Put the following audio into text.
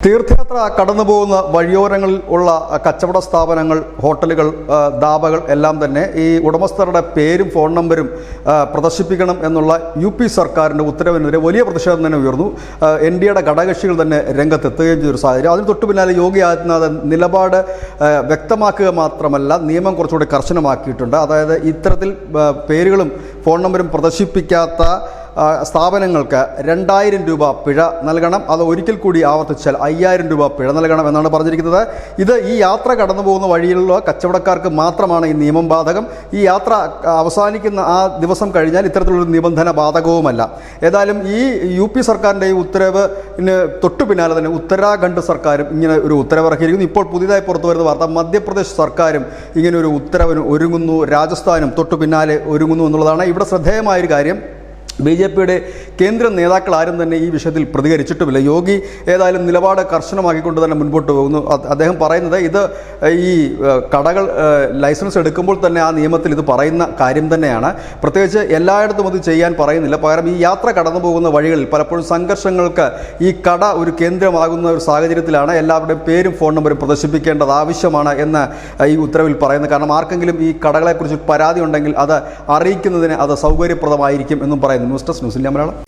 തീർത്ഥയാത്ര കടന്നുപോകുന്ന വഴിയോരങ്ങളിൽ ഉള്ള കച്ചവട സ്ഥാപനങ്ങൾ, ഹോട്ടലുകൾ, ധാബകൾ എല്ലാം തന്നെ ഈ ഉടമസ്ഥരുടെ പേരും ഫോൺ നമ്പരും പ്രദർശിപ്പിക്കണം എന്നുള്ള യു.പി. സർക്കാരിൻ്റെ ഉത്തരവിനെതിരെ വലിയ പ്രതിഷേധം തന്നെ ഉയർന്നു. എൻ.ഡി.എയുടെ ഘടകകക്ഷികൾ തന്നെ രംഗത്തെത്തുകയും ചെയ്തൊരു സാഹചര്യം. അതിന് തൊട്ടു പിന്നാലെ യോഗി ആദിത്യനാഥ് നിലപാട് വ്യക്തമാക്കുക മാത്രമല്ല, നിയമം കുറച്ചുകൂടി കർശനമാക്കിയിട്ടുണ്ട്. അതായത് ഇത്തരത്തിൽ പേരുകളും ഫോൺ നമ്പരും പ്രദർശിപ്പിക്കാത്ത സ്ഥാപനങ്ങൾക്ക് 2000 രൂപ പിഴ നൽകണം. അത് ഒരിക്കൽ കൂടി ആവർത്തിച്ചാൽ 5000 രൂപ പിഴ നൽകണം എന്നാണ് പറഞ്ഞിരിക്കുന്നത്. ഇത് ഈ യാത്ര കടന്നു പോകുന്ന വഴിയിലുള്ള കച്ചവടക്കാർക്ക് മാത്രമാണ് ഈ നിയമം ബാധകം. ഈ യാത്ര അവസാനിക്കുന്ന ആ ദിവസം കഴിഞ്ഞാൽ ഇത്തരത്തിലുള്ളൊരു നിബന്ധന ബാധകവുമല്ല. ഏതായാലും ഈ യു.പി. സർക്കാരിൻ്റെ ഈ ഉത്തരവിന് തൊട്ടു പിന്നാലെ തന്നെ ഉത്തരാഖണ്ഡ് സർക്കാരും ഇങ്ങനെ ഒരു ഉത്തരവിറക്കിയിരിക്കുന്നു. ഇപ്പോൾ പുതിയതായി പുറത്തു വരുന്ന വാർത്ത, മധ്യപ്രദേശ് സർക്കാരും ഇങ്ങനെ ഒരു ഉത്തരവിന് ഒരുങ്ങുന്നു, രാജസ്ഥാനും തൊട്ടു പിന്നാലെ ഒരുങ്ങുന്നു എന്നുള്ളതാണ്. ഇവിടെ ശ്രദ്ധേയമായൊരു കാര്യം, ബി.ജെ.പിയുടെ കേന്ദ്ര നേതാക്കൾ ആരും തന്നെ ഈ വിഷയത്തിൽ പ്രതികരിച്ചിട്ടുമില്ല. യോഗി ഏതായാലും നിലപാട് കർശനമാക്കിക്കൊണ്ട് തന്നെ മുൻപോട്ട് പോകുന്നു. അദ്ദേഹം പറയുന്നത് ഇത് ഈ കടകൾ ലൈസൻസ് എടുക്കുമ്പോൾ തന്നെ ആ നിയമത്തിൽ ഇത് പറയുന്ന കാര്യം തന്നെയാണ്. പ്രത്യേകിച്ച് എല്ലായിടത്തും അത് ചെയ്യാൻ പറയുന്നില്ല. പകരം ഈ യാത്ര കടന്നു പോകുന്ന വഴികളിൽ പലപ്പോഴും സംഘർഷങ്ങൾക്ക് ഈ കട ഒരു കേന്ദ്രമാകുന്ന ഒരു സാഹചര്യത്തിലാണ് എല്ലാവരുടെയും പേരും ഫോൺ നമ്പരും പ്രദർശിപ്പിക്കേണ്ടത് ആവശ്യമാണ് എന്ന് ഈ ഉത്തരവിൽ പറയുന്നത്. കാരണം ആർക്കെങ്കിലും ഈ കടകളെക്കുറിച്ച് പരാതി ഉണ്ടെങ്കിൽ അത് അറിയിക്കുന്നതിന് അത് സൗകര്യപ്രദമായിരിക്കും എന്നും പറയുന്നു. News desk news India Malayalam.